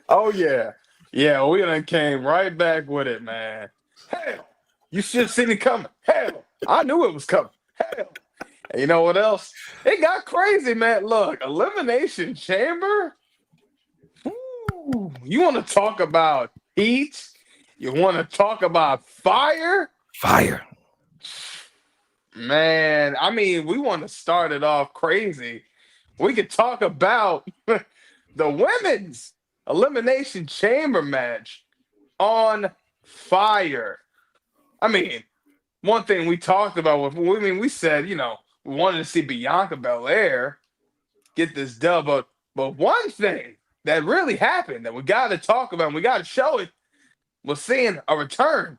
Oh yeah, yeah. We done came right back with it, man. Hell, you should have seen it coming. Hell, I knew it was coming. Hell, and you know what else? It got crazy, man. Look, Elimination Chamber. Ooh, you want to talk about heat? You want to talk about fire? Fire. Man, I mean, we want to start it off crazy. We could talk about the women's Elimination Chamber match on fire. I mean, one thing we talked about we said, we wanted to see Bianca Belair get this dub, but one thing that really happened that we got to talk about and we got to show it was seeing a return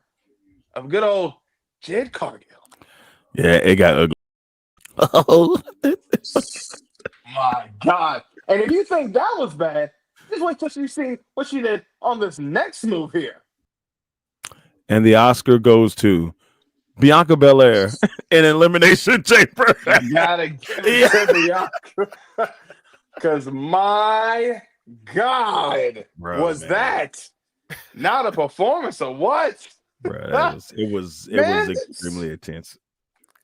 of good old Jade Cargill. Yeah, it got ugly. Oh, My God. And if you think that was bad, just wait till you see what she did on this next move here. and the Oscar goes to Bianca Belair in Elimination Chamber. You gotta give it to Bianca. Because my God, Bro, was man. that not a performance or what? Bro, it was Man, extremely intense.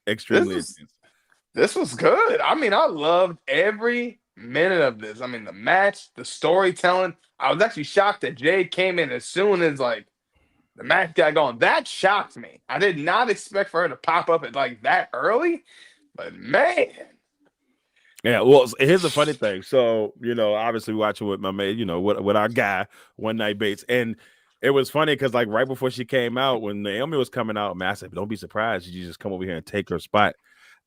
Extremely intense. This was good. I mean, I loved every minute of this. I mean, the match, the storytelling. I was actually shocked that Jade came in as soon as the match got going. That shocked me. I did not expect for her to pop up at that early. But man. Yeah, well, here's the funny thing. So, obviously watching with my mate, with our guy, One Night Bates. And it was funny because right before she came out, when Naomi was coming out, man, I said, don't be surprised. You just come over here and take her spot.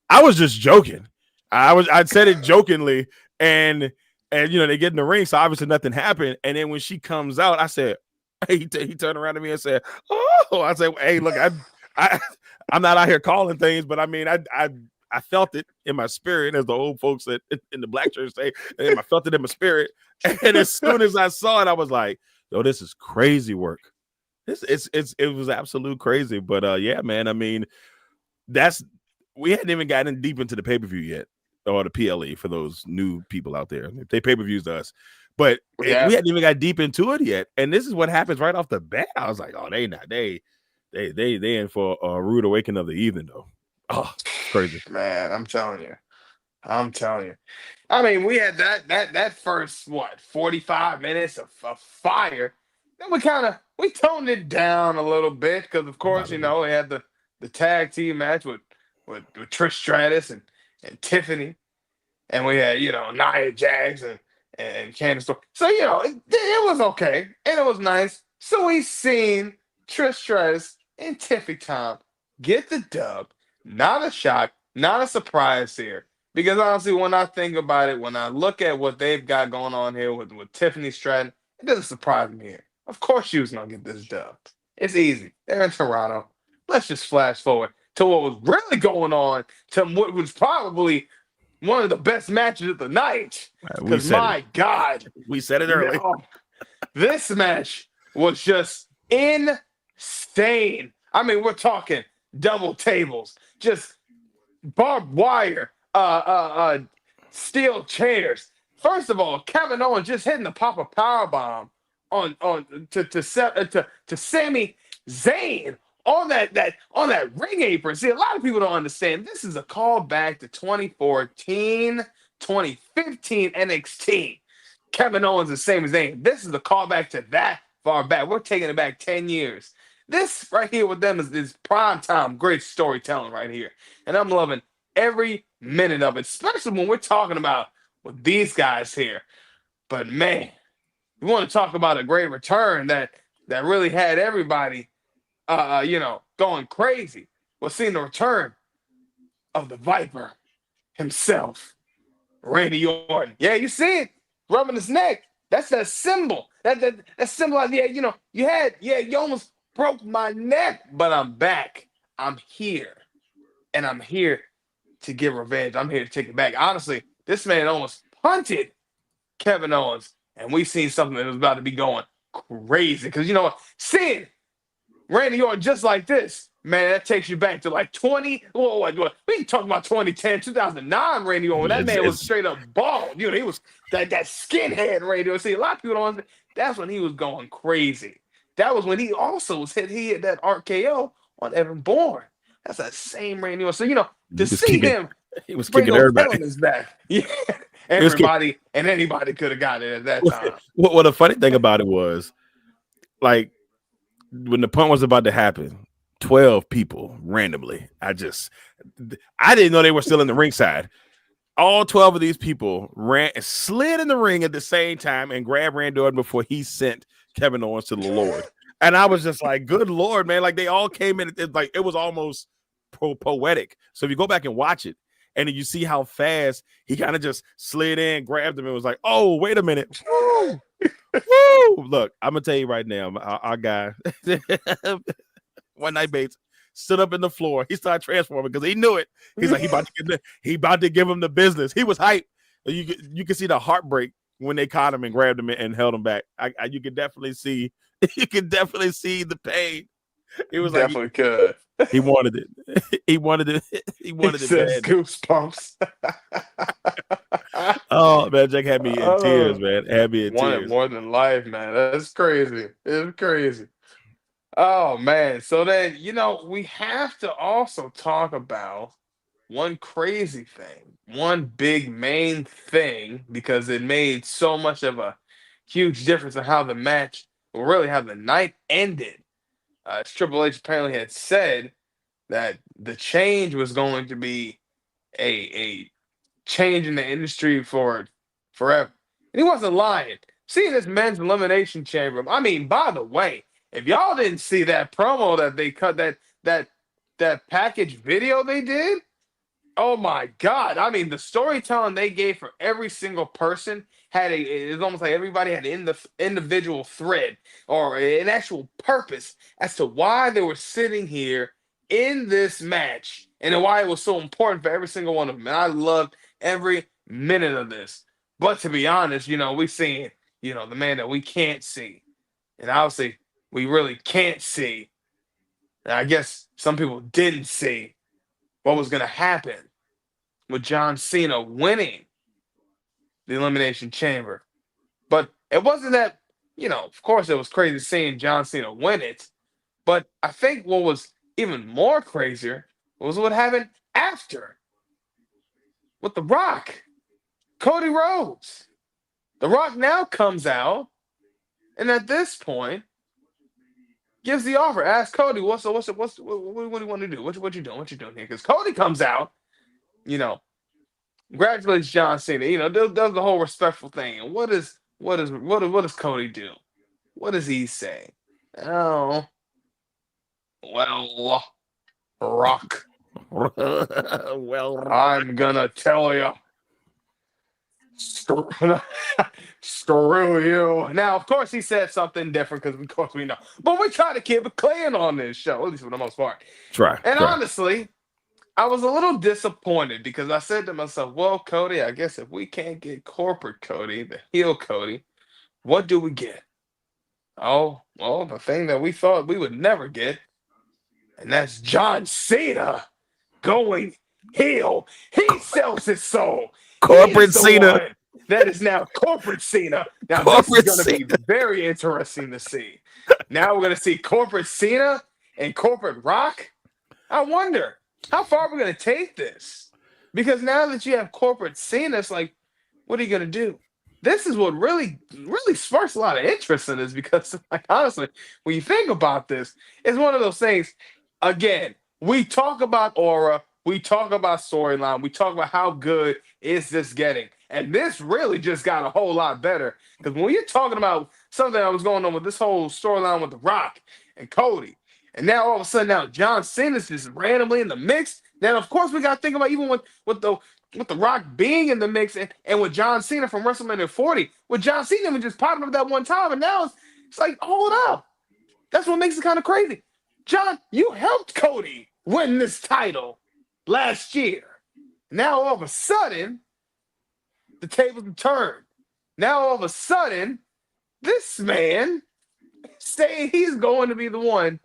I was just joking. I said it jokingly, and they get in the ring, so obviously nothing happened. And then when she comes out, I said, he turned around to me and said, "Oh," I said, "Hey, look, I'm not out here calling things, but I mean, I felt it in my spirit, as the old folks in the black church say, and I felt it in my spirit. And as soon as I saw it, I was like, yo, this is crazy work. It was absolute crazy. But yeah, man, I mean, we hadn't even gotten deep into the pay-per-view yet, or the PLE for those new people out there. They pay-per-views to us. But we hadn't even got deep into it yet. And this is what happens right off the bat. I was like, oh, they in for a rude awakening of the evening, though. Oh, crazy. Man, I'm telling you. I mean, we had that first 45 minutes of fire. Then we toned it down a little bit because of course, we had the tag team match with Trish Stratus and Tiffany. And we had, Nia Jax and Candice Storm. So, it was okay. And it was nice. So we seen Trish Stratus and Tiffany Tom get the dub. Not a shock, not a surprise here. Because honestly, when I think about it, when I look at what they've got going on here with Tiffany Stratton, it doesn't surprise me here. Of course she was going to get this dub. It's easy. They're in Toronto. Let's just flash forward to what was really going on, to what was probably one of the best matches of the night. Because my God. We said it early. This match was just insane. I mean, we're talking double tables, just barbed wire, steel chairs. First of all, Kevin Owens just hitting the Papa Powerbomb to Sami Zayn on that ring apron. See, a lot of people don't understand. This is a callback to 2014, 2015 NXT. Kevin Owens and Sami Zayn. This is a callback to that far back. We're taking it back 10 years. This right here with them is prime time great storytelling right here. And I'm loving every minute of it, especially when we're talking about with these guys here. But man, you want to talk about a great return that really had everybody going crazy. We're seeing the return of the Viper himself, Randy Orton. Yeah, you see it, rubbing his neck. That's that symbol. That symbolized, you almost broke my neck, but I'm back. I'm here. And I'm here to get revenge. I'm here to take it back. Honestly, this man almost punted Kevin Owens, and we seen something that was about to be going crazy. Because you know what? Seeing Randy Orton just like this Man, that takes you back to like 20. What, we can talk about 2010, 2009 Randy Orton. That man was straight up bald. You know, he was that skinhead Randy Orton. See, a lot of people don't understand. That's when he was going crazy. That was when he also was he hit that RKO on Evan Bourne. That's that same Randy Orton. So, you know, to see him he was bring kicking those everybody. elements back. Yeah. Everybody and anybody could have got it at that time. Well, the funny thing about it was, like, when the punt was about to happen, 12 people randomly. I didn't know they were still in the ringside. All 12 of these people slid in the ring at the same time and grabbed Randy Orton before he sent Kevin Owens to the Lord. And I was just like, good Lord, man. Like, they all came in. It was almost poetic. So if you go back and watch it, and then you see how fast he kind of just slid in, grabbed him, and was like, oh, wait a minute. Woo! Woo! Look, I'm going to tell you right now, our guy, One Night Bates, stood up in the floor. He started transforming because he knew it. He's like, he about to give him the business. He was hyped. You can see the heartbreak when they caught him and grabbed him and held him back. You can definitely see. You can definitely see the pain. It was definitely like could. He wanted it. He wanted it. He wanted it bad. Goosebumps. Oh man, Jack had me in tears, man. Had me in tears. More than life, man. That's crazy. It's crazy. Oh man. So then, you know, we have to also talk about one crazy thing, one big main thing, because it made so much of a huge difference in how the match, or really how the night ended. Triple H apparently had said that the change was going to be a change in the industry for forever. And he wasn't lying. Seeing this men's elimination chamber, I mean, by the way, if y'all didn't see that promo that they cut, that package video they did, oh my God. I mean, the storytelling they gave for every single person it's almost like everybody had an individual thread or an actual purpose as to why they were sitting here in this match and why it was so important for every single one of them. And I loved every minute of this. But to be honest, you know, we've seen, you know, the man that we can't see. And obviously, we really can't see. And I guess some people didn't see what was going to happen with John Cena winning the Elimination Chamber. But it wasn't that, you know, of course it was crazy seeing John Cena win it. But I think what was even more crazier was what happened after with The Rock, Cody Rhodes. The Rock now comes out, and at this point, gives the offer. Asks Cody, what do you want to do? What you doing? What you doing here? Because Cody comes out, you know, congratulates John Cena. You know, does the whole respectful thing. And what does Cody do? What does he say? Oh, well, Rock. Well, I'm gonna tell you. Screw you. Now, of course, he said something different because, of course, we know. But we try to keep it clean on this show, at least for the most part. Try. Honestly, I was a little disappointed because I said to myself, well, Cody, I guess if we can't get corporate Cody, the heel Cody, what do we get? Oh, well, the thing that we thought we would never get, and that's John Cena going heel. He sells his soul. Corporate Cena. That is now corporate Cena. Now, Corporate this is going to be very interesting to see. Now we're going to see corporate Cena and corporate Rock. I wonder how far we're going to take this. Because now that you have corporate Cena, it's like, what are you going to do? This is what really sparks a lot of interest in this because, like, honestly, when you think about this, it's one of those things, again, we talk about aura, we talk about storyline, we talk about how good is this getting. And this really just got a whole lot better. Because when you're talking about something that was going on with this whole storyline with The Rock and Cody, and now all of a sudden now John Cena's just randomly in the mix. Then of course we got to think about even with the Rock being in the mix and with John Cena from WrestleMania 40, with John Cena was just popping up that one time, and now it's like, hold up. That's what makes it kind of crazy. John, you helped Cody win this title last year. Now all of a sudden, the tables have turned. Now all of a sudden, this man saying he's going to be the one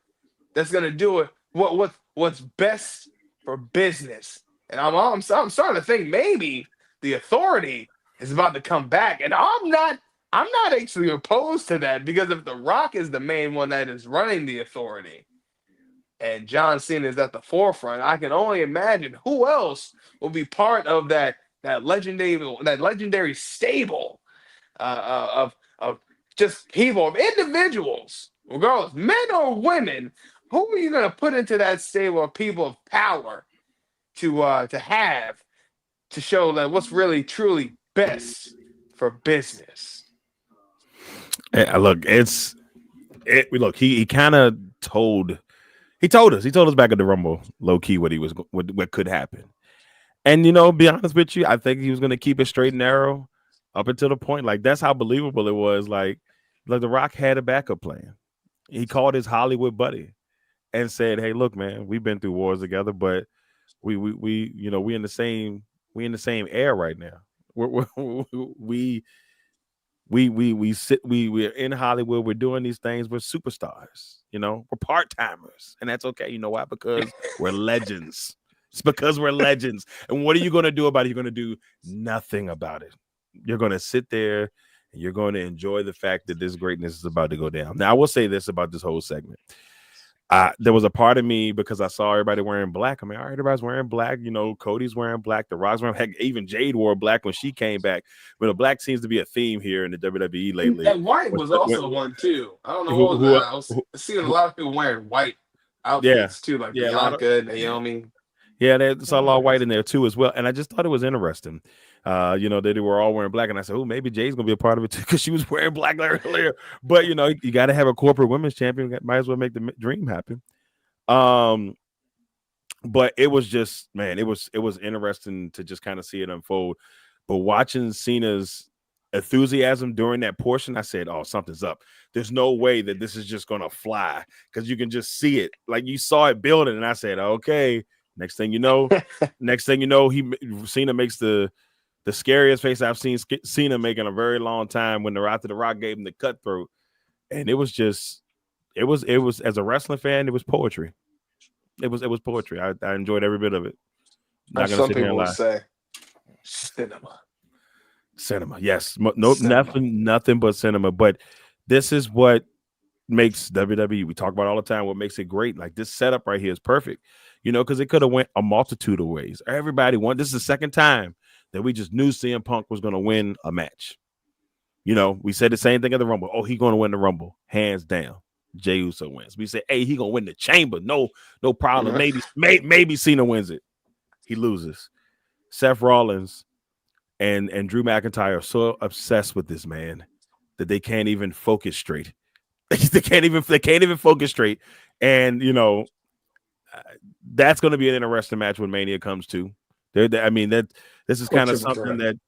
that's going to do it what's best for business. And I'm starting to think maybe the Authority is about to come back, and I'm not actually opposed to that because if The Rock is the main one that is running the Authority, and John Cena is at the forefront, I can only imagine who else will be part of that legendary stable of just people, of individuals, regardless, men or women. Who are you going to put into that stable of people of power to have to show that what's really truly best for business? Look, look. He kind of told. He told us. He told us back at the Rumble, low key, what could happen. And be honest with you, I think he was going to keep it straight and narrow up until the point. Like that's how believable it was. Like The Rock had a backup plan. He called his Hollywood buddy and said, "Hey, look, man, we've been through wars together, but we in the same air right now. We're in Hollywood. We're doing these things. We're superstars. We're part timers, and that's okay. You know why? Because we're legends. It's because we're legends. And what are you going to do about it? You're going to do nothing about it. You're going to sit there and you're going to enjoy the fact that this greatness is about to go down. Now, I will say this about this whole segment. There was a part of me because I saw everybody wearing black. I mean, all right, everybody's wearing black. Cody's wearing black. The Rock's wearing, heck, even Jade wore black when she came back. But the black seems to be a theme here in the WWE lately. And white was also one too. I don't know what was that. I was seeing a lot of people wearing white outfits too, like Bianca, Naomi. Yeah, they saw a lot of white in there too as well. And I just thought it was interesting. That they were all wearing black. And I said, oh, maybe Jay's gonna be a part of it too, because she was wearing black earlier. But you got to have a corporate women's champion. Might as well make the dream happen. But it was just, man, it was interesting to just kind of see it unfold. But watching Cena's enthusiasm during that portion, I said, oh, something's up. There's no way that this is just gonna fly, because you can just see it. Like you saw it building, and I said, okay. Next thing you know, Cena makes the scariest face I've seen Cena make in a very long time when after the Rock gave him the cutthroat. And it was as a wrestling fan, it was poetry. It was poetry. I enjoyed every bit of it. Not gonna sit here and lie. Say cinema. Yes. Nothing but cinema. But this is what makes WWE, we talk about all the time, what makes it great. Like this setup right here is perfect. Because it could have went a multitude of ways. Everybody won. This is the second time that we just knew CM Punk was going to win a match. We said the same thing at the Rumble. Oh, he's going to win the Rumble, hands down. Jey Uso wins. We say, hey, he's going to win the Chamber. No problem. Maybe Cena wins it. He loses. Seth Rollins and Drew McIntyre are so obsessed with this man that they can't even focus straight. they can't even focus straight. And that's going to be an interesting match when Mania comes to. This is kind of something that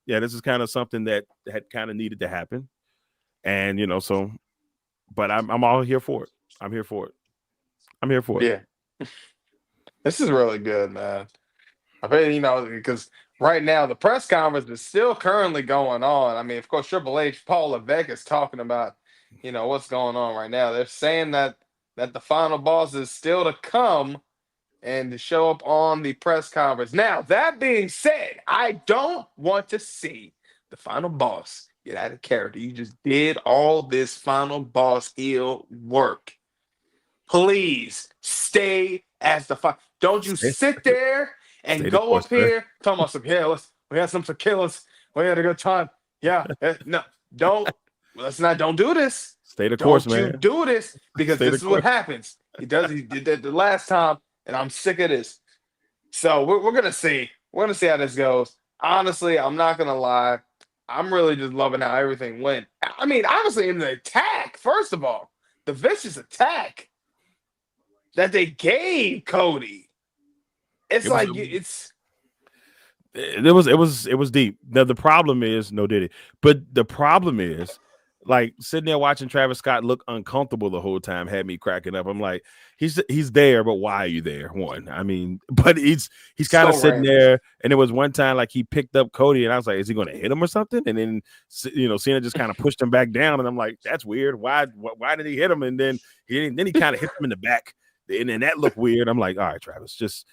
had kind of needed to happen, and but I'm all here for it. I'm here for it. Yeah, this is really good, man. I bet because right now the press conference is still currently going on. I mean, of course, Triple H, Paul Levesque is talking about what's going on right now. They're saying that the final boss is still to come and to show up on the press conference. Now, that being said, I don't want to see the final boss get out of character. You just did all this final boss heel work. Please stay as the final. Don't you sit there and go up here talking about some killers. We had some killers. We had a good time. Yeah. No, don't do this. Stay the course, man. Don't you do this, because this is what happens. He did that the last time. And I'm sick of this. So we're gonna see. We're gonna see how this goes. Honestly, I'm not gonna lie. I'm really just loving how everything went. I mean, honestly, in the attack, first of all, the vicious attack that they gave Cody. It was deep. Now the problem is, but the problem is, like sitting there watching Travis Scott look uncomfortable the whole time had me cracking up. I'm like, he's there, but why are you there? One, I mean, but he's kind of sitting there. And there was one time like he picked up Cody, and I was like, is he going to hit him or something? And then Cena just kind of pushed him back down, and I'm like, that's weird. Why did he hit him? And then he kind of hit him in the back. and that looked weird. I'm like, all right, Travis, just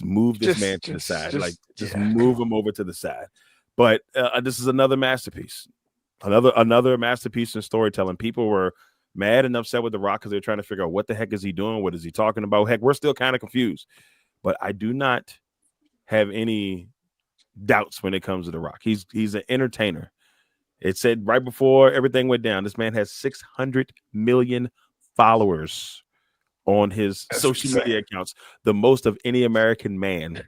move this man to the side, like just move him over to the side. But this is another masterpiece, another masterpiece in storytelling. People were mad and upset with The Rock because they're trying to figure out what the heck is he doing, what is he talking about. Heck, we're still kind of confused, but I do not have any doubts when it comes to The Rock. He's an entertainer. It said right before everything went down, this man has 600 million followers on his social media accounts, the most of any American man.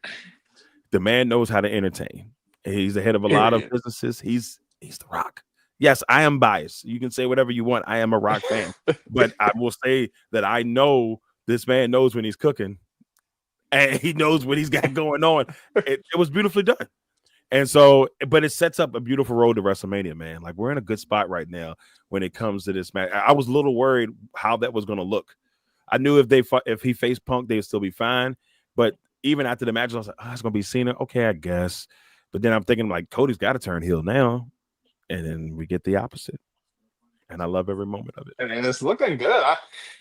The man knows how to entertain. He's the head of a lot of businesses. He's The Rock. Yes, I am biased. You can say whatever you want. I am a Rock fan, but I will say that I know this man knows when he's cooking, and he knows what he's got going on. It was beautifully done. And so, but it sets up a beautiful road to WrestleMania, man. Like, we're in a good spot right now when it comes to this match. I was a little worried how that was going to look. I knew if he faced Punk, they'd still be fine. But even after the match, I was like, oh, it's going to be Cena. Okay, I guess. But then I'm thinking, like, Cody's got to turn heel now. And then we get the opposite. And I love every moment of it. And it's looking good.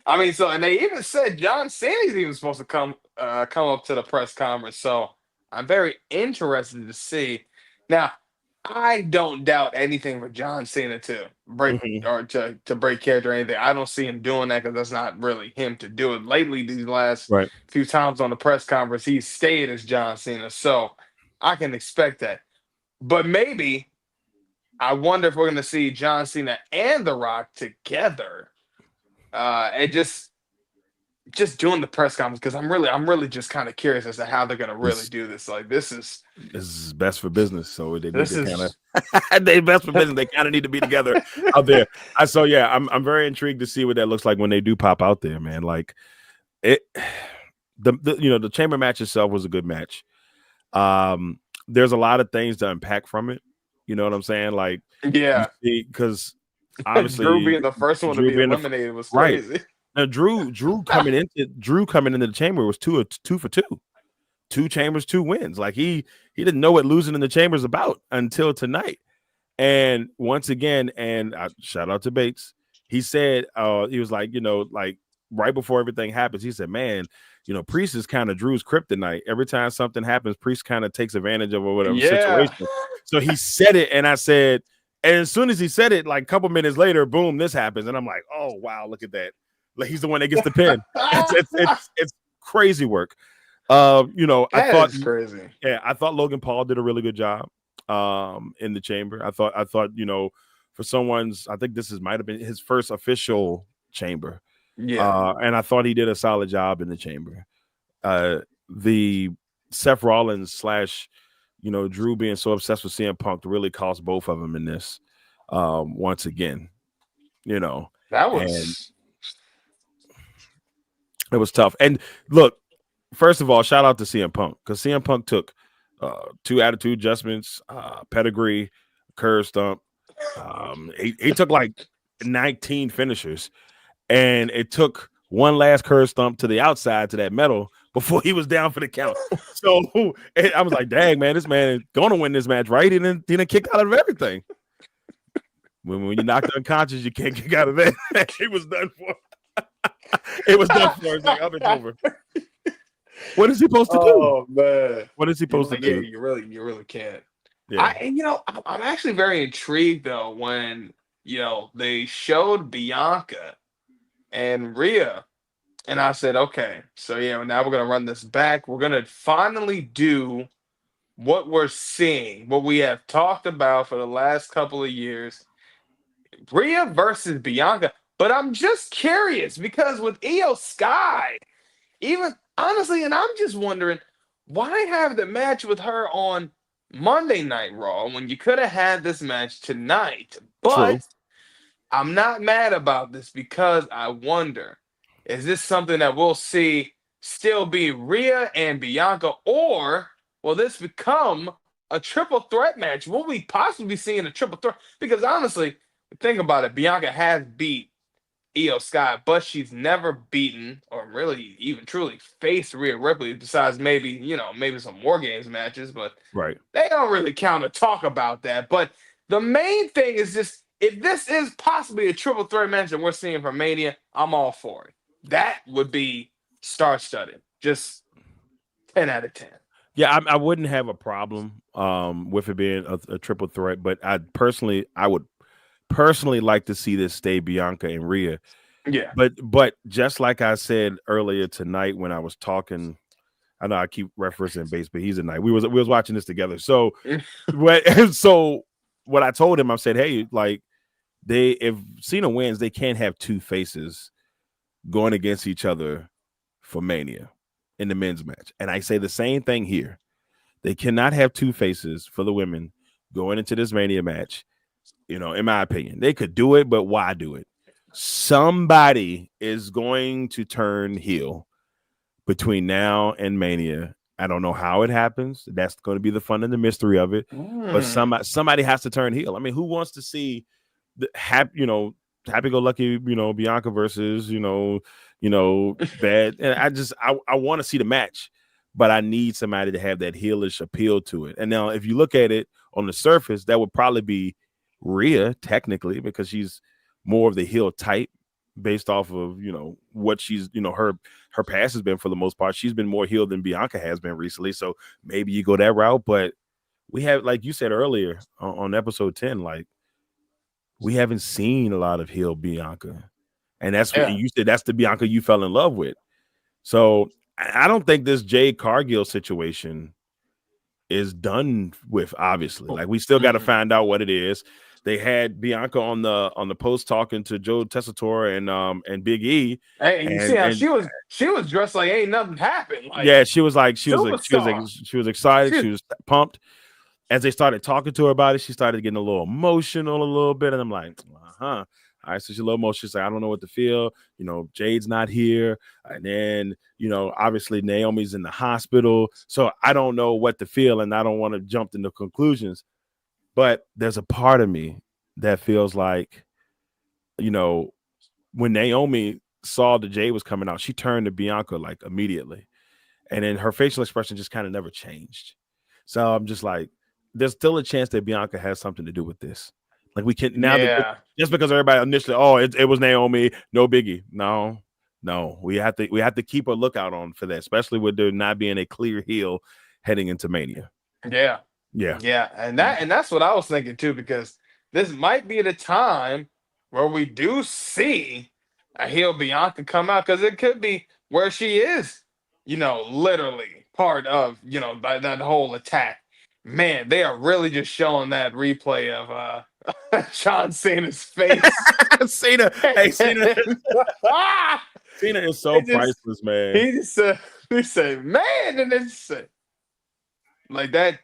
I mean, so, and they even said John Cena's even supposed to come up to the press conference. So I'm very interested to see. Now, I don't doubt anything for John Cena to break or to break character or anything. I don't see him doing that because that's not really him to do it. Lately, these last few times on the press conference, he's stayed as John Cena. So I can expect that. But maybe I wonder if we're going to see John Cena and The Rock together. And just doing the press conference, because I'm really just kind of curious as to how they're going to really do this. Like, this is best for business. So they need to kind of they best for business. They kind of need to be together out there. So yeah, I'm very intrigued to see what that looks like when they do pop out there, man. Like it, the chamber match itself was a good match. There's a lot of things to unpack from it. You know what I'm saying? Like, yeah, because obviously Drew being the first one to be eliminated was crazy. Right. Now, Drew coming into the chamber was 2 for 2. 2 chambers, 2 wins. Like he didn't know what losing in the chamber is about until tonight. And once again, and shout out to Bates, he said he was like, like right before everything happens, he said, man, Priest is kind of Drew's kryptonite. Every time something happens, Priest kind of takes advantage of whatever situation. So he said it, and I said, and as soon as he said it, like a couple minutes later, boom, this happens, and I'm like, oh wow, look at that. Like, he's the one that gets the pin. It's crazy work. I thought crazy. Yeah, I thought Logan Paul did a really good job in the chamber. I thought for someone's, I think this might have been his first official chamber. Yeah. And I thought he did a solid job in the chamber. The Seth Rollins / Drew being so obsessed with CM Punk really cost both of them in this. Once again, that was. It was tough. And look, first of all, shout out to CM Punk, because CM Punk took 2 attitude adjustments, pedigree, curve stump. He took like 19 finishers, and it took one last curve stump to the outside to that metal before he was down for the count. So I was like, dang, man, this man is going to win this match, right? He didn't kick out of everything. When you're knocked unconscious, you can't kick out of that. It was done for. It was done for. It's like, it's over. What is he supposed to do? Oh man, what is he supposed to do? You really can't. Yeah. I'm actually very intrigued though when they showed Bianca and Rhea, and I said, okay, so now we're gonna run this back. We're gonna finally do what we're seeing, what we have talked about for the last couple of years. Rhea versus Bianca. But I'm just curious because with Io Sky, even honestly, and I'm just wondering, why have the match with her on Monday Night Raw when you could have had this match tonight? But True. I'm not mad about this because I wonder, is this something that we'll see still be Rhea and Bianca, or will this become a triple threat match? Will we possibly be seeing a triple threat? Because honestly, think about it, Bianca has beat Io Sky, but she's never beaten or really even truly faced Rhea Ripley, besides maybe some War Games matches, but they don't really count or talk about that. But the main thing is just, if this is possibly a triple threat match that we're seeing for Mania, I'm all for it. That would be star-studded. Just 10 out of 10. Yeah, I wouldn't have a problem with it being a triple threat, but I would personally like to see this stay Bianca and Rhea. Yeah. But just like I said earlier tonight when I was talking, I know I keep referencing Bates, but he's a Knight. We was watching this together. So what I told him, I said, hey, like if Cena wins, they can't have two faces going against each other for Mania in the men's match. And I say the same thing here. They cannot have two faces for the women going into this Mania match. In my opinion, they could do it, but why do it? Somebody is going to turn heel between now and Mania. I don't know how it happens. That's going to be the fun and the mystery of it. But somebody has to turn heel. I mean, who wants to see the happy-go-lucky, Bianca versus, bad? And I want to see the match, but I need somebody to have that heelish appeal to it. And now, if you look at it on the surface, that would probably be Rhea, technically, because she's more of the heel type based off of what she's her past has been. For the most part, she's been more heel than Bianca has been recently, so maybe you go that route. But we have, like you said earlier on episode 10, like we haven't seen a lot of heel Bianca, and that's what you said, that's the Bianca you fell in love with. So I don't think this Jade Cargill situation is done with, obviously. Like, we still got to find out what it is. They had Bianca on the post talking to Joe Tessitore and Big E. Hey, you see how she was dressed like ain't nothing happened. Like, yeah, she was excited. She was pumped. As they started talking to her about it, she started getting a little emotional a little bit, and I'm like, all right, so she's a little emotional. She's like, I don't know what to feel. Jade's not here, and then obviously Naomi's in the hospital, so I don't know what to feel, and I don't want to jump into conclusions. But there's a part of me that feels like, when Naomi saw that Jade was coming out, she turned to Bianca like immediately. And then her facial expression just kind of never changed. So I'm just like, there's still a chance that Bianca has something to do with this. Like, we can now, just because everybody initially, it was Naomi, no biggie. No, we have to keep a lookout on for that, especially with there not being a clear heel heading into Mania. Yeah, and that's what I was thinking too, because this might be the time where we do see a heel Bianca come out, because it could be where she is, literally part of by that whole attack. Man, they are really just showing that replay of John Cena's face. Cena is so priceless, man. He said, man, and it's like that.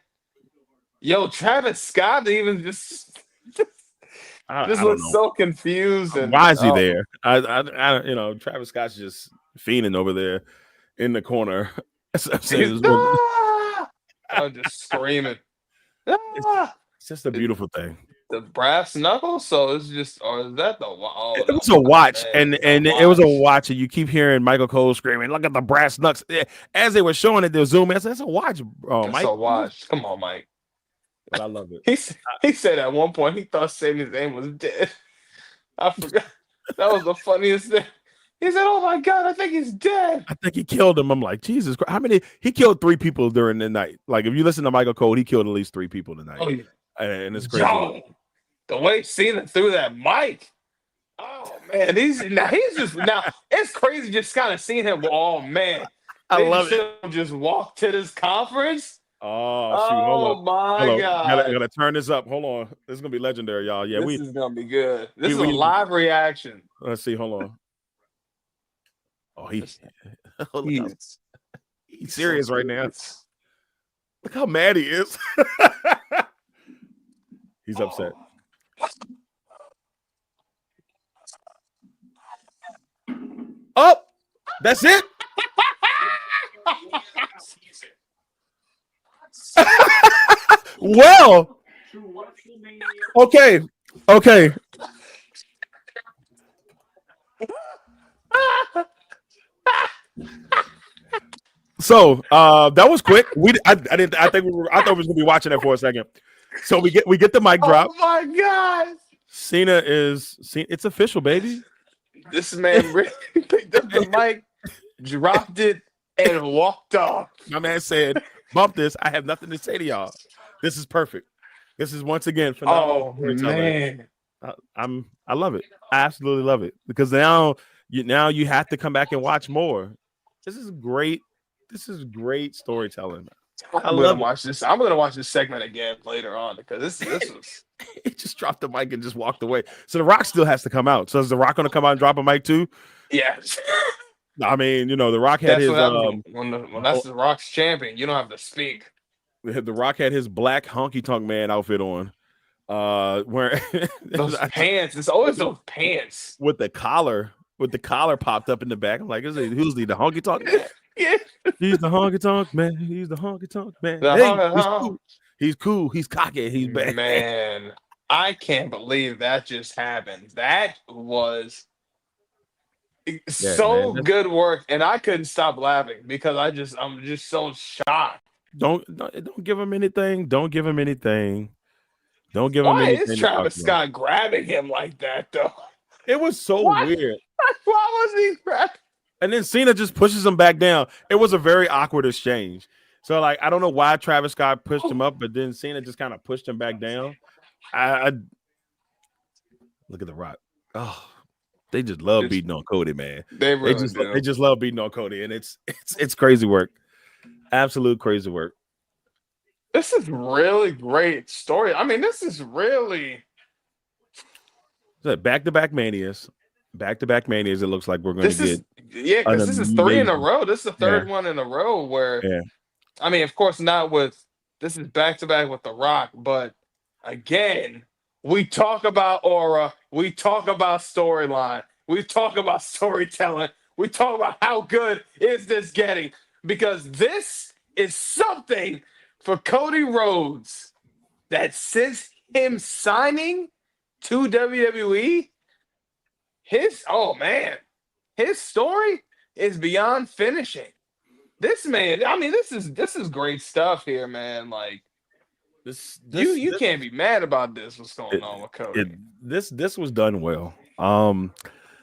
Yo, Travis Scott even just looks so confused. And why is he there? Travis Scott's just fiending over there in the corner. I'm just screaming. It's just a beautiful thing. The brass knuckles. So it's just, or is that the? Oh, it was a watch, and it was a watch, and you keep hearing Michael Cole screaming, "Look at the brass knucks!" As they were showing it, they'll zoom in. That's a watch, Mike. It's a watch. Come on, Mike. But I love it. He said at one point he thought Sami Zayn was dead. I forgot. That was the funniest thing. He said, "Oh my God, I think he's dead. I think he killed him." I'm like, Jesus Christ! How many? He killed 3 people during the night. Like, if you listen to Michael Cole, he killed at least 3 people tonight. Oh, yeah. And it's crazy. Yo, the way Cena threw that mic. Oh man, he's just it's crazy just kind of seeing him. Oh man, I love it. Just walk to this conference. Oh, shoot. Hold on. My God. I gotta turn this up. Hold on. This is gonna be legendary, y'all. Yeah, this is gonna be good. This is a live reaction. Let's see. Hold on. Oh, he's serious right now. Look how mad he is. He's upset. Oh, that's it. Well, okay. So that was quick. I thought we was gonna be watching that for a second. So we get the mic drop. Oh my God! It's official, baby. This man really picked up the mic dropped it, and walked off. My man said, "Bump this. I have nothing to say to y'all. This is perfect. This is once again phenomenal storytelling." Man. I love it. I absolutely love it because now you have to come back and watch more. This is great. This is great storytelling. I'm gonna watch this. I'm gonna watch this segment again later on because this was. He just dropped the mic and just walked away. So The Rock still has to come out. So is The Rock going to come out and drop a mic too? Yes. I mean, The Rock had his when that's The Rock's champion, you don't have to speak. The Rock had his black honky tonk man outfit on. Where those pants, it's always those pants with the collar popped up in the back. I'm like, who's the honky tonk man? Yeah, he's the honky tonk man. He's the honky tonk man. He's cool. He's cocky. He's bad. Man, I can't believe that just happened. That was good work, and I couldn't stop laughing because I'm just so shocked. Don't give him anything. Don't give him anything. Don't give him anything. Why is Travis Scott grabbing him like that, though? It was so weird. Why was he grabbing? And then Cena just pushes him back down. It was a very awkward exchange. So, like, I don't know why Travis Scott pushed him up, but then Cena just kind of pushed him back down. I look at The Rock. Oh, they just love beating on Cody, man. They just love beating on Cody, and it's crazy work. Absolute crazy work. This is really great story. I mean, this is really back-to-back manias. Back-to-back manias. It looks like we're going to get. Yeah, because this is 3 in a row. This is the third one in a row where. Yeah. I mean, of course, not with. This is back-to-back with The Rock, but again, we talk about aura. We talk about storyline. We talk about storytelling. We talk about how good is this getting, because this is something for Cody Rhodes that since him signing to WWE, his story is beyond finishing. This man, I mean, this is great stuff here, man. Like you can't be mad about this. What's going on with Cody? This was done well.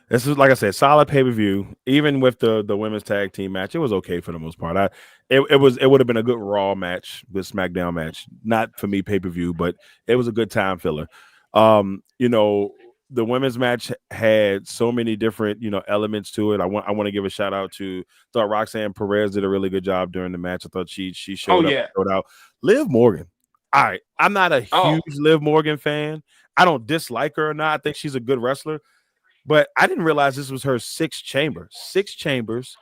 This is, like I said, solid pay-per-view. Even with the women's tag team match, it was okay for the most part. It would have been a good Raw match, good SmackDown match. Not for me pay-per-view, but it was a good time filler. The women's match had so many different, elements to it. I want to give a shout out to. Thought Roxanne Perez did a really good job during the match. I thought she showed out. Liv Morgan. All right, I'm not a huge Liv Morgan fan. I don't dislike her or not. I think she's a good wrestler. But I didn't realize this was her sixth chamber. 6 chambers.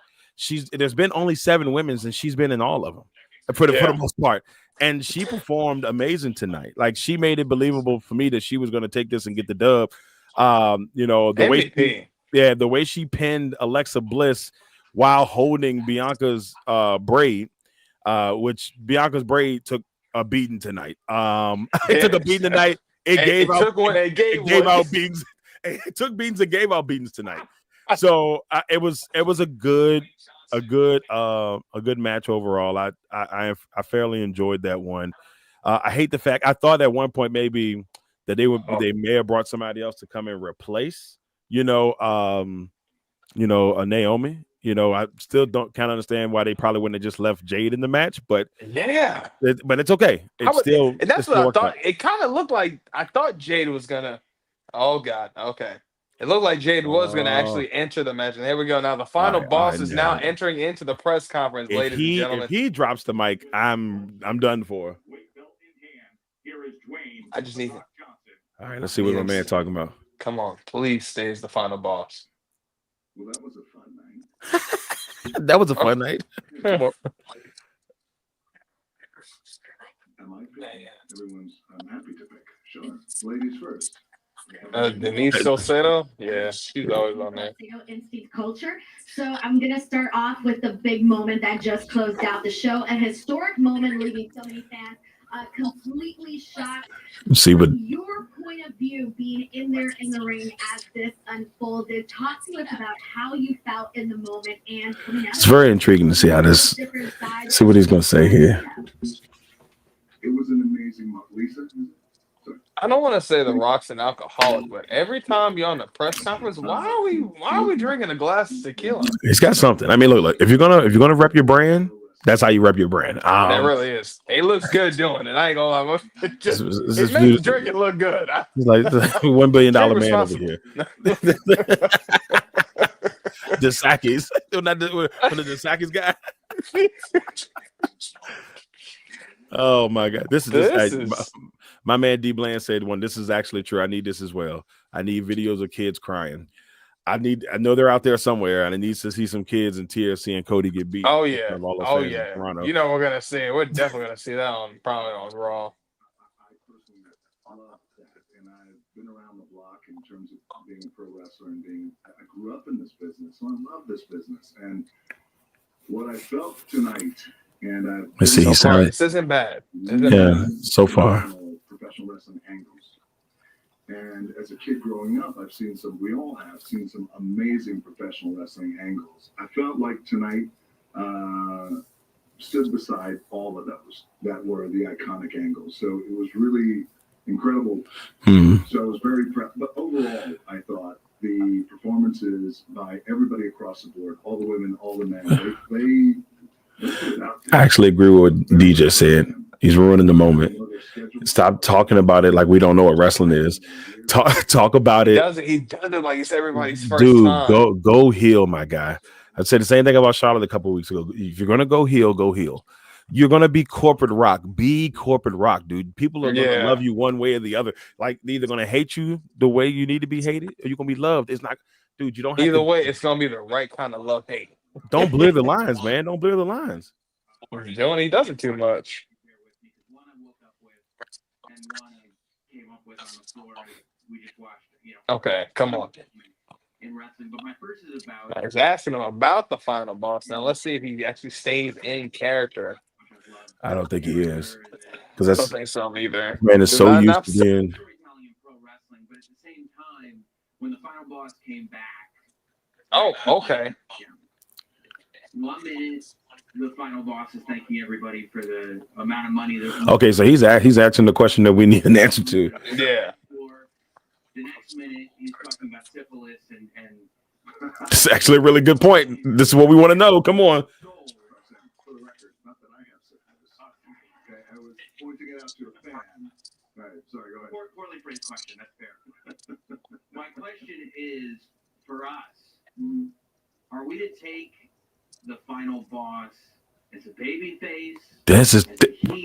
There's been only 7 women's, and she's been in all of them for the most part. And she performed amazing tonight. Like, she made it believable for me that she was going to take this and get the dub. The way she pinned Alexa Bliss while holding Bianca's braid, which Bianca's braid took a beating tonight. It took a beating tonight. It gave out beatings. It took beatings and gave out beatings tonight. So it was a good match overall. I fairly enjoyed that one. I hate the fact I thought at one point maybe that they may have brought somebody else to come and replace a Naomi. I still don't kind of understand why they probably wouldn't have just left Jade in the match, but but it's okay. That's what I thought. It kind of looked like I thought Jade was gonna. Oh God, okay. It looked like Jade was gonna actually enter the match, and here we go. Now the final boss is now entering into the press conference, ladies and gentlemen. If he drops the mic, I'm done for. I just need. All right, let's see what my man talking about. Come on, please stay as the final boss. Well, that was a fun night. That was a fun night. Everyone's happy to pick. Sure. Ladies first. Denise Salcedo, she's always on there. Instinct culture. So I'm gonna start off with the big moment that just closed out the show, a historic moment, leaving so many fans completely shocked. See, but your point of view, being in there in the ring as this unfolded, talk to us about how you felt in the moment and coming out. It's very intriguing to see how this. See what he's gonna say here. It was an amazing month, Lisa. I don't want to say The Rock's an alcoholic, but every time you're on the press conference, why are we drinking a glass of tequila? He's got something. I mean, look, if you're gonna rep your brand, that's how you rep your brand. That really is. He looks good doing it. I ain't gonna lie. It makes drinking look good. He's like $1 billion man over here. The Sakis, not the Sakis guy. Oh my God, this is my man D Bland said one. This is actually true. I need this as well. I need videos of kids crying. I know they're out there somewhere, and I need to see some kids in tears seeing Cody get beat. Oh yeah, You know we're gonna see it. We're definitely gonna see that probably on Raw. I personally love that, and I've been around the block in terms of being a pro wrestler and I grew up in this business, so I love this business. And what I felt tonight, and let's see, this isn't bad. So far. Professional wrestling angles. And as a kid growing up, we all have seen some amazing professional wrestling angles. I felt like tonight stood beside all of those that were the iconic angles. So it was really incredible. So I was very proud. But overall, I thought the performances by everybody across the board, all the women, all the men, they I actually agree with what DJ said. He's ruining the moment. Stop talking about it like we don't know what wrestling is. Talk about it. He does it like it's everybody's first time. Dude, go heel, my guy. I said the same thing about Charlotte a couple of weeks ago. If you're gonna go heel, go heel. You're gonna be corporate rock. Be corporate rock, dude. People are gonna love you one way or the other. Like they're either gonna hate you the way you need to be hated, or you're gonna be loved. It's not, dude. You don't have either way. It's gonna be the right kind of love hate. Don't blur the lines, man. Don't blur the lines. He does it too much. Okay, come on. In wrestling, but my first is about. I was asking him about the final boss. Now let's see if he actually stays in character. I don't think he is, because I don't think so either. Man is so used to being. Pro wrestling, but at the same time, when the final boss came back. Oh, okay. 1 minute. The final boss is thanking everybody for the amount of money. Okay, so he's asking the question that we need an answer to. Yeah. The next minute, he's talking about syphilis and It's actually a really good point. This is what we want to know. Come on. For the record, not that I have syphilis. Okay, I was pointing it out to a fan. All right, sorry, go ahead. Poorly phrased question. That's fair. My question is for us: are we to take the final boss as a baby face? This is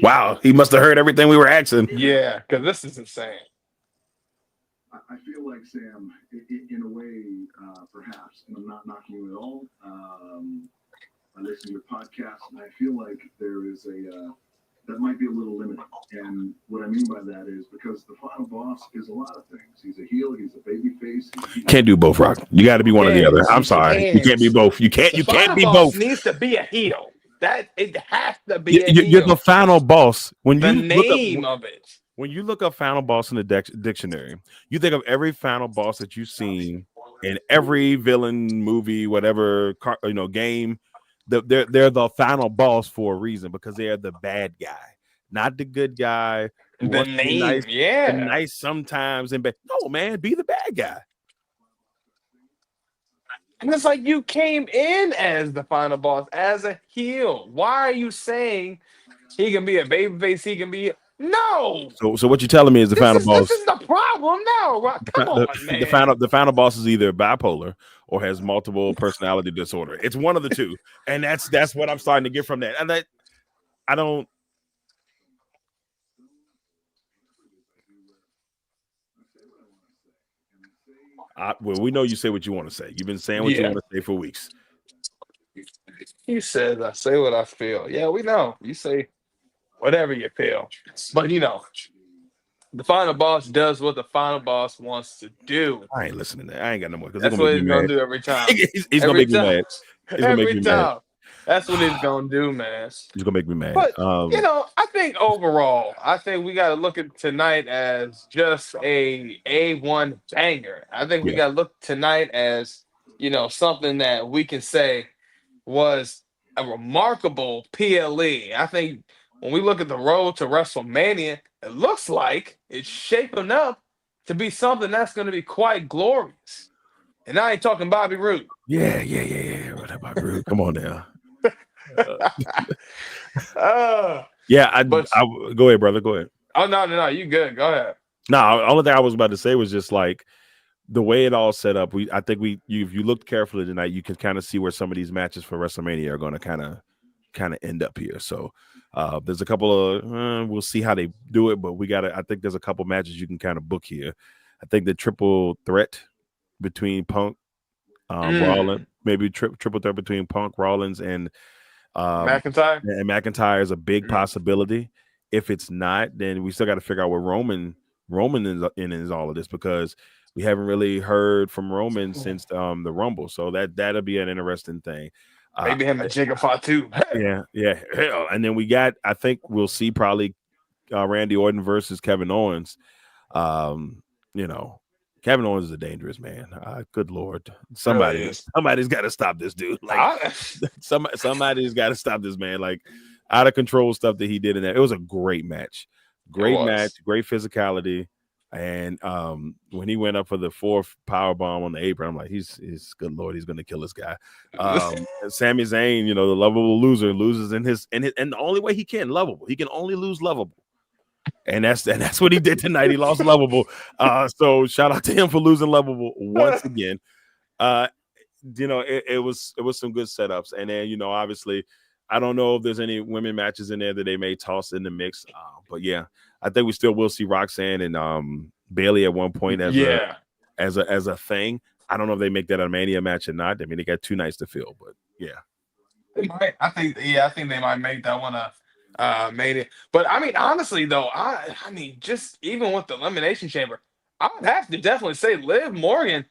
wow. He must have heard everything we were asking. Yeah, because this is insane. I feel like, Sam, in a way, perhaps, and I'm not knocking you at all. I listen to your podcast, and I feel like there is that might be a little limiting. And what I mean by that is because the final boss is a lot of things. He's a heel, he's a baby face. Can't do both, Rock. You got to be one or the other. I'm sorry. You can't be both. You can't be both. Needs to be a heel. That it has to be a heel. You're the final boss. When the you name of it. When you look up final boss in the dictionary, you think of every final boss that you've seen in every villain movie, whatever game. They're the final boss for a reason because they are the bad guy, not the good guy. The name, nice sometimes and bad. No, man, be the bad guy. And it's like you came in as the final boss, as a heel. Why are you saying he can be a babyface? He can be. No. So what you're telling me is the final boss. This is the problem now. Come on, man. The final boss is either bipolar or has multiple personality disorder. It's one of the two, and that's what I'm starting to get from that. And I don't. Well, we know you say what you want to say. You've been saying what you want to say for weeks. He says, "I say what I feel." Yeah, we know. You say whatever you feel, but the final boss does what the final boss wants to do. I ain't listening to that. I ain't got no more. That's what he's gonna do every time. He's gonna make me mad. Every time. That's what he's gonna do, man. He's gonna make me mad. But I think overall, we got to look at tonight as just a A1 banger. I think we got to look tonight as something that we can say was a remarkable PLE. I think when we look at the road to WrestleMania, it looks like it's shaping up to be something that's going to be quite glorious. And I ain't talking Bobby Roode. Yeah. What about Rude? Come on now. Yeah, but I go ahead, brother. Go ahead. oh no, you good. Go ahead. No, all thing I was about to say was just like the way it all set up. I think if you looked carefully tonight, you can kind of see where some of these matches for WrestleMania are going to kind of end up here. So there's a couple of we'll see how they do it, but I think there's a couple matches you can kind of book here. I think the triple threat between Punk, Rollins, maybe triple threat between Punk, Rollins, and McIntyre. And McIntyre is a big possibility. If it's not, then we still got to figure out where Roman is all of this, because we haven't really heard from Roman since the Rumble. So that'll be an interesting thing. Maybe him and Jigga too. Yeah. Hell. And then I think we'll see probably Randy Orton versus Kevin Owens. Kevin Owens is a dangerous man. Good Lord. Somebody's got to stop this dude. Like somebody's got to stop this man. Like out of control stuff that he did in that. It was a great match. Great match, great physicality. And when he went up for the fourth power bomb on the apron, I'm like, he's good Lord, he's gonna kill this guy. Sami Zayn, the lovable loser, loses in his and the only way he can lovable. He can only lose lovable. And that's what he did tonight. He lost lovable. So shout out to him for losing lovable once again. It was some good setups. And then, obviously, I don't know if there's any women matches in there that they may toss in the mix. But yeah, I think we still will see Roxanne and Bailey at one point as a thing. I don't know if they make that a Mania match or not. I mean, they got 2 nights to fill, but yeah. They might. I think they might make that one made it. But I mean, honestly though, I mean, just even with the Elimination Chamber, I would have to definitely say Liv Morgan,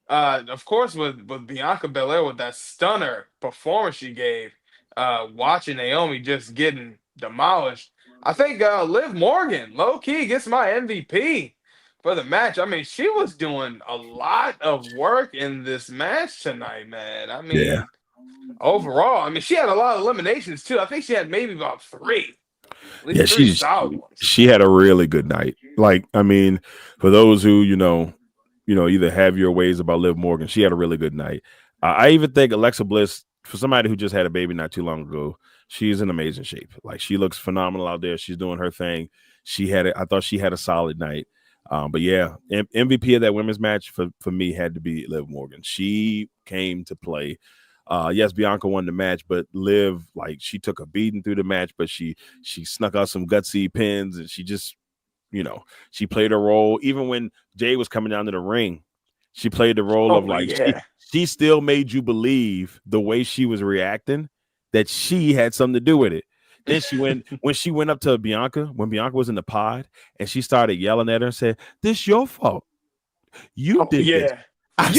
of course with Bianca Belair with that stunner performance she gave, watching Naomi just getting demolished. I think Liv Morgan, low key, gets my MVP for the match. I mean, she was doing a lot of work in this match tonight, man. I mean, overall, I mean, she had a lot of eliminations too. I think she had maybe about 3. Yeah, she had a really good night. Like, I mean, for those who either have your ways about Liv Morgan, she had a really good night. I even think Alexa Bliss, for somebody who just had a baby not too long ago, she's in amazing shape. Like, she looks phenomenal out there. She's doing her thing. I thought she had a solid night. But yeah, MVP of that women's match for me had to be Liv Morgan. She came to play. Yes, Bianca won the match, but Liv, like, she took a beating through the match, but she snuck out some gutsy pins, and she just, she played her role. Even when Jay was coming down to the ring, she played the role of like, she still made you believe the way she was reacting that she had something to do with it. Then when she went up to Bianca, when Bianca was in the pod, and she started yelling at her and said, "This your fault. You did this." I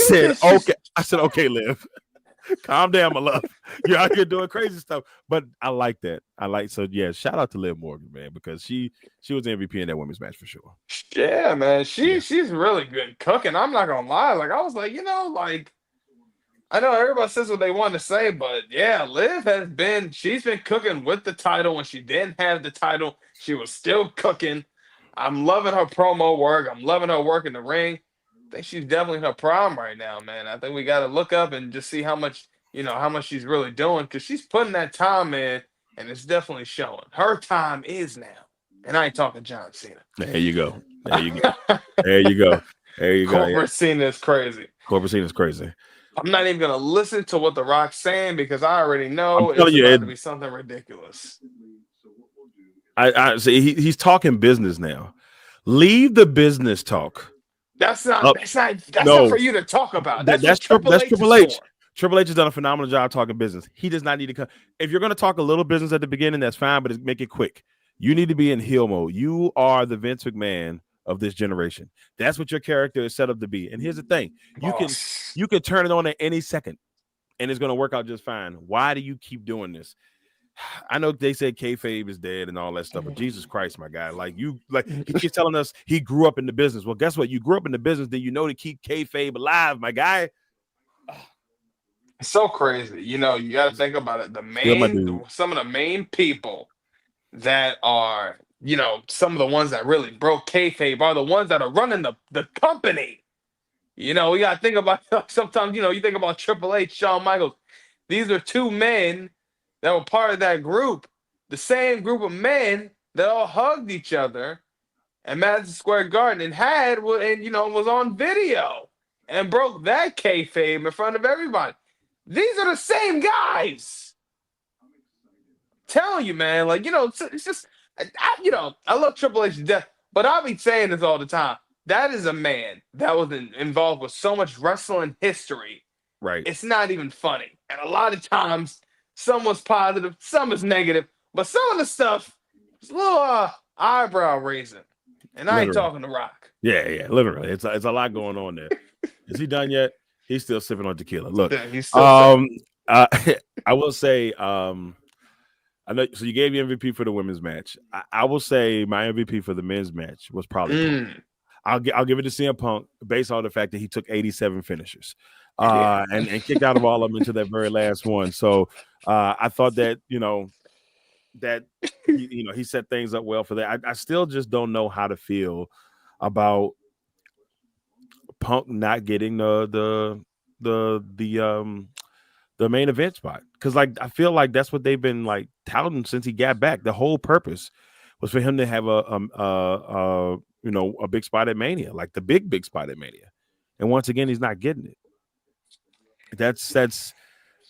said, okay, Liv. Calm down, my love. You're out here doing crazy stuff. But I like that. Shout out to Liv Morgan, man, because she was MVP in that women's match for sure. Yeah, man. She's really good cooking. I'm not gonna lie. Like, I was like, I know everybody says what they want to say, but yeah, Liv she's been cooking with the title. When she didn't have the title, she was still cooking. I'm loving her promo work. I'm loving her work in the ring. I think she's definitely in her prime right now, man. I think we got to look up and just see how much she's really doing, because she's putting that time in, and it's definitely showing. Her time is now. And I ain't talking John Cena. There you go. There you go. Corporate Cena is crazy. I'm not even going to listen to what The Rock's saying, because I already know it's about to be something ridiculous. I see he's talking business now. Leave the business talk. That's not for you to talk about. That's Triple H. Triple H has done a phenomenal job talking business. He does not need to come. If you're going to talk a little business at the beginning, that's fine, but make it quick. You need to be in heel mode. You are the Vince McMahon of this generation. That's what your character is set up to be. And here's the thing: you can turn it on at any second, and it's going to work out just fine. Why do you keep doing this? I know they said kayfabe is dead and all that stuff, but Jesus Christ, my guy, he keeps telling us he grew up in the business. Well, guess what? You grew up in the business, then to keep kayfabe alive, my guy. It's so crazy. You got to think about it. Some of the main people that are, some of the ones that really broke kayfabe are the ones that are running the company. We got to think about, sometimes, you think about Triple H, Shawn Michaels. These are two men that were part of that group, the same group of men that all hugged each other at Madison Square Garden and was on video and broke that kayfabe in front of everybody. These are the same guys. Telling you, man, it's just, I love Triple H to death, but I'll be saying this all the time. That is a man that was involved with so much wrestling history. Right. It's not even funny. And a lot of times, some was positive, some is negative, but some of the stuff is a little eyebrow raising. And I ain't talking to Rock. Yeah, literally. It's a lot going on there. Is he done yet? He's still sipping on tequila. Look, Yeah, he's still I will say, I know. So you gave me MVP for the women's match. I will say my MVP for the men's match was probably Punk. I'll give it to CM Punk based on the fact that he took 87 finishers, and kicked out of all of them into that very last one. So I thought that he set things up well for that. I still just don't know how to feel about Punk not getting the main event spot, because I feel like that's what they've been touting since he got back. The whole purpose was for him to have a big spot at Mania, like the big spot at Mania, and once again he's not getting it.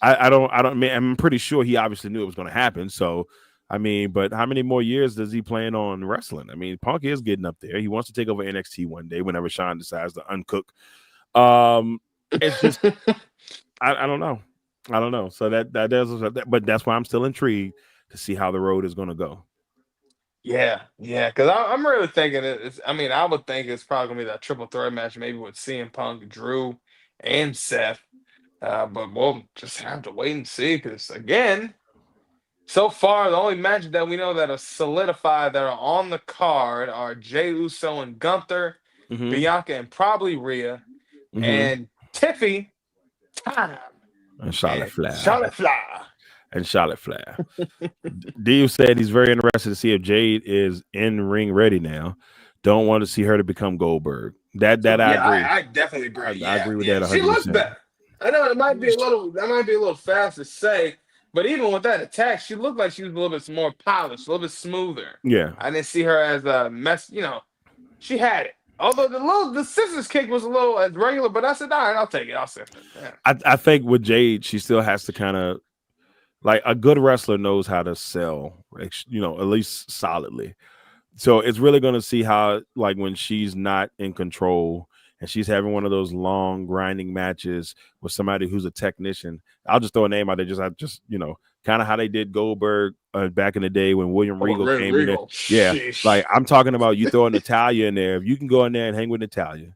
I'm pretty sure he obviously knew it was going to happen. So but how many more years does he plan on wrestling? Punk is getting up there. He wants to take over NXT one day whenever Sean decides to uncook. It's just I don't know. So that does, but that's why I'm still intrigued to see how the road is going to go. Yeah, because I'm really thinking I would think it's probably going to be that triple threat match, maybe with CM Punk, Drew, and Seth. But we'll just have to wait and see, because, again, so far, the only matches that we know that are solidified that are on the card are Jey Uso and Gunther, Bianca and probably Rhea, and Tiffy time. And Charlotte Flair. And Charlotte Flair. Dave said he's very interested to see if Jade is in ring ready now. Don't want to see her to become Goldberg. I agree. I definitely agree. I agree with that 100%. She looks better. I know that might be a little fast to say, but even with that attack, she looked like she was a little bit more polished, a little bit smoother. Yeah. I didn't see her as a mess. She had it. Although the scissors kick was a little as regular, but I said, all right, I'll take it. I'll sit there. Yeah. I think with Jade, she still has to kind of, a good wrestler knows how to sell, at least solidly. So it's really going to see how, when she's not in control and she's having one of those long grinding matches with somebody who's a technician. I'll just throw a name out there, just kind of how they did Goldberg back in the day when William Regal came in there. Yeah, Sheesh. I'm talking about you throwing Natalya in there. If you can go in there and hang with Natalya,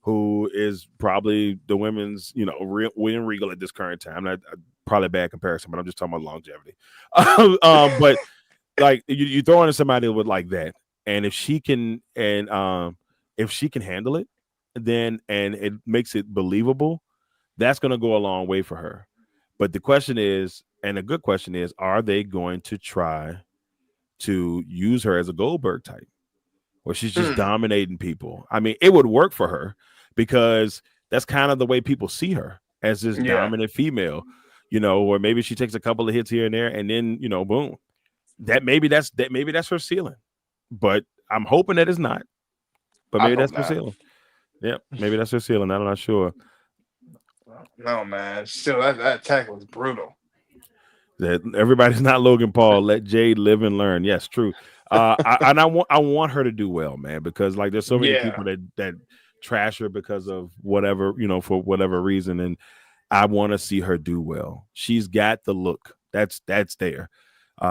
who is probably the women's, William Regal at this current time. Probably a bad comparison, but I'm just talking about longevity. But you throw in somebody with that, and if she can handle it, then and it makes it believable, that's going to go a long way for her. But the question is, and a good question is, are they going to try to use her as a Goldberg type, where she's just dominating people? It would work for her because that's kind of the way people see her, as this dominant female, or maybe she takes a couple of hits here and there, and then boom, maybe that's her ceiling. But I'm hoping that it's not. But maybe that's her ceiling. Yeah, maybe that's her ceiling. I'm not sure. No, man. Still, that attack was brutal. That everybody's not Logan Paul. Let Jade live and learn. Yes, true. I want her to do well, man, because there's so many people that trash her because of whatever, for whatever reason, and I want to see her do well. She's got the look. That's there.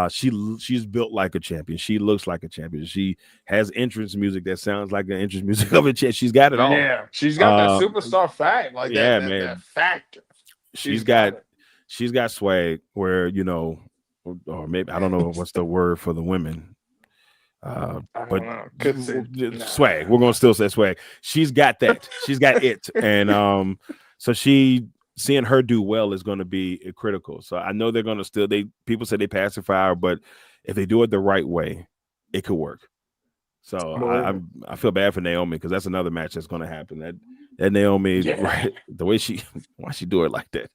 She's built like a champion. She looks like a champion. She has entrance music that sounds like the entrance music of a champion. She's got it all. Yeah, she's got that superstar fact, that factor. She's got swag where or maybe I don't know what's the word for the women. But swag. We're gonna still say swag. She's got that. She's got it, and so seeing her do well is going to be critical. So I know they're going to people say they pacify her, but if they do it the right way, it could work. So I feel bad for Naomi because that's another match that's going to happen. That Naomi, right, the way why she do it like that?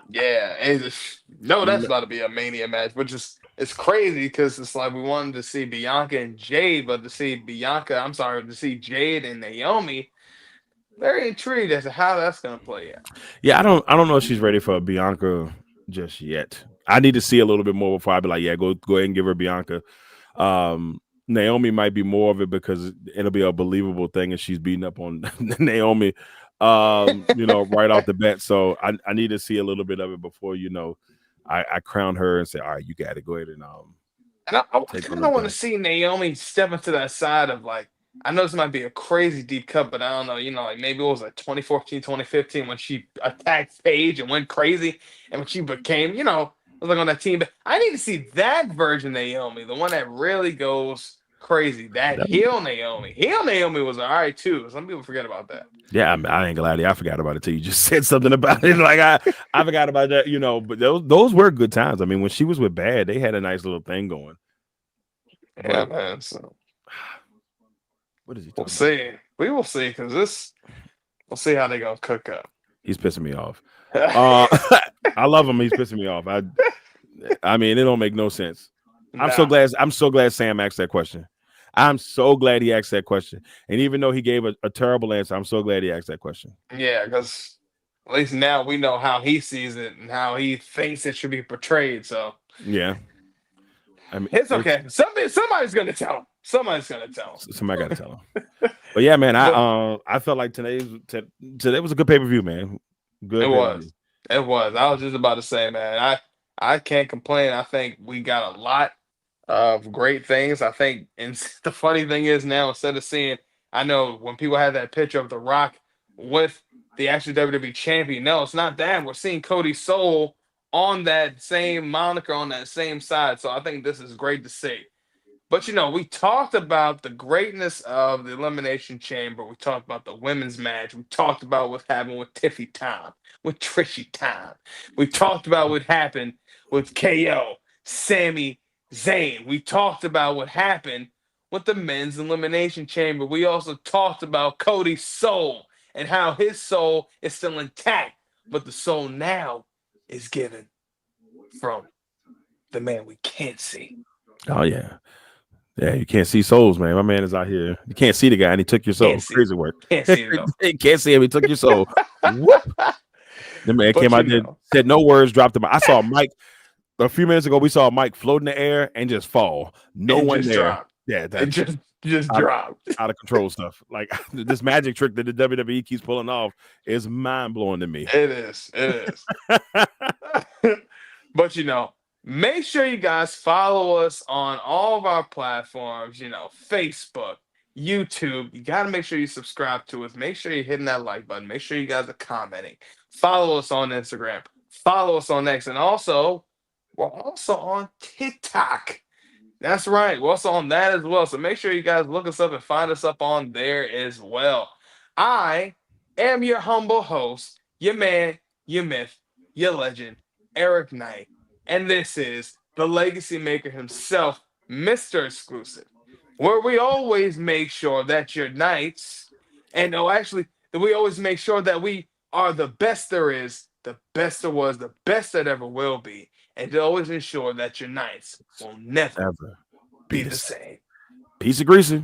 Yeah, and that's about to be a Mania match, which is it's crazy because it's like we wanted to see Bianca and Jade, but to see Jade and Naomi, very intrigued as to how that's going to play out. Yeah, I don't know if she's ready for Bianca just yet. I need to see a little bit more before I be like, yeah, go ahead and give her Bianca. Naomi might be more of it because it'll be a believable thing if she's beating up on Naomi, right off the bat. So I need to see a little bit of it before, I crown her and say, all right, you got to go ahead and I kind of want to see Naomi step into that side of like, I know this might be a crazy deep cut, but I don't know, like maybe it was like 2014, 2015 when she attacked Paige and went crazy and when she became, was like on that team. But I need to see that version of Naomi, the one that really goes crazy. That heel Naomi. Heel Naomi was all right too. Some people forget about that. Yeah, I ain't gonna lie to you. I forgot about it till you just said something about it. Like I forgot about that, But those were good times. I mean, when she was with Bad, they had a nice little thing going. Yeah, man. So what is he? We'll see. We will see because we'll see how they gonna cook up. He's pissing me off. I love him. He's pissing me off. I mean, it don't make no sense. I'm so glad Sam asked that question. I'm so glad he asked that question. And even though he gave a terrible answer, I'm so glad he asked that question. Yeah, because at least now we know how he sees it and how he thinks it should be portrayed. So yeah, I mean, it's okay. Somebody's gonna tell him. Somebody's gonna tell him. Somebody got to tell him. But yeah, man, I felt like today was a good pay-per-view, man. Good. It was. I was just about to say, man, I can't complain. I think we got a lot of great things. I think, and the funny thing is now, instead of seeing, I know when people had that picture of The Rock with the actual WWE champion, no, it's not that. We're seeing Cody Soul on that same moniker, on that same side. So I think this is great to see. But, we talked about the greatness of the Elimination Chamber. We talked about the women's match. We talked about what happened with Tiffy Time, with Trishy Time. We talked about what happened with KO, Sami Zayn. We talked about what happened with the men's Elimination Chamber. We also talked about Cody's soul and how his soul is still intact, but the soul now is given from the man we can't see. Oh, yeah. Yeah, you can't see souls, man. My man is out here. You can't see the guy, and he took your soul. Crazy work. Can't see him. Can't see him. He took your soul. Whoop. The man came out there, said no words, dropped him. I saw Mike a few minutes ago. We saw Mike float in the air and just fall. No one there. Dropped. Yeah, that just dropped. Out of control stuff. Like this magic trick that the WWE keeps pulling off is mind blowing to me. It is. But make sure you guys follow us on all of our platforms, Facebook, YouTube. You got to make sure you subscribe to us. Make sure you're hitting that like button. Make sure you guys are commenting. Follow us on Instagram. Follow us on X. And also, we're also on TikTok. That's right. We're also on that as well. So make sure you guys look us up and find us up on there as well. I am your humble host, your man, your myth, your legend, Eric Knight. And this is the legacy maker himself, Mr. Xclusive, where we always make sure that your nights, that we always make sure that we are the best there is, the best there was, the best that ever will be, and to always ensure that your nights will never be the same. Peace of greasy.